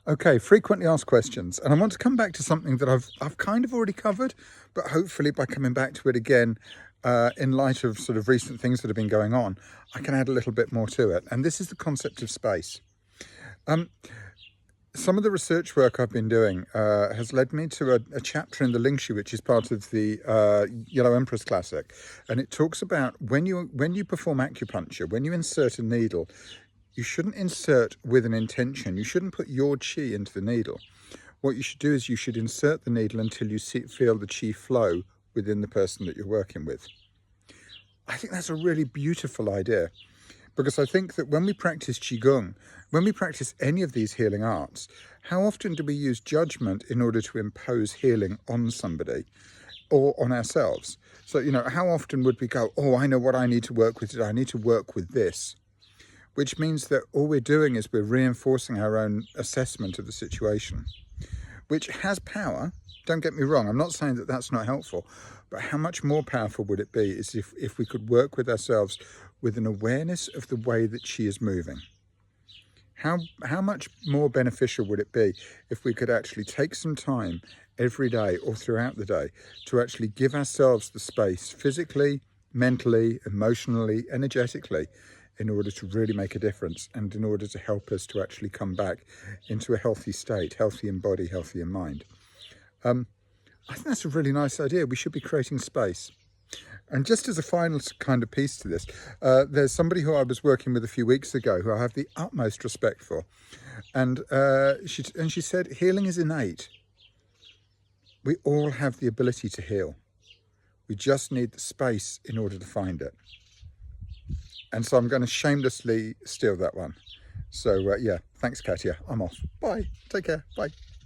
Okay, frequently asked questions, and I want to come back to something that I've kind of already covered, but hopefully by coming back to it again, in light of sort of recent things that have been going on, I can add a little bit more to it. And this is the concept of space. Some of the research work I've been doing has led me to a chapter in the Ling Shu, which is part of the Yellow Empress Classic, and it talks about when you perform acupuncture, when you insert a needle, you shouldn't insert with an intention. You shouldn't put your qi into the needle. What you should do is you should insert the needle until you feel the qi flow within the person that you're working with. I think that's a really beautiful idea, because I think that when we practice Qigong, when we practice any of these healing arts, how often do we use judgment in order to impose healing on somebody or on ourselves? So, how often would we go, oh, I know what I need to work with today. I need to work with this. Which means that all we're doing is we're reinforcing our own assessment of the situation, which has power. Don't get me wrong, I'm not saying that that's not helpful, but how much more powerful would it be is if we could work with ourselves with an awareness of the way that she is moving. How much more beneficial would it be if we could actually take some time every day or throughout the day to actually give ourselves the space physically, mentally, emotionally, energetically, in order to really make a difference and in order to help us to actually come back into a healthy state, healthy in body, healthy in mind. I think that's a really nice idea. We should be creating space. And just as a final kind of piece to this, there's somebody who I was working with a few weeks ago who I have the utmost respect for. And she said, healing is innate. We all have the ability to heal. We just need the space in order to find it. And so I'm going to shamelessly steal that one. So yeah, thanks, Katia. I'm off. Bye. Take care. Bye.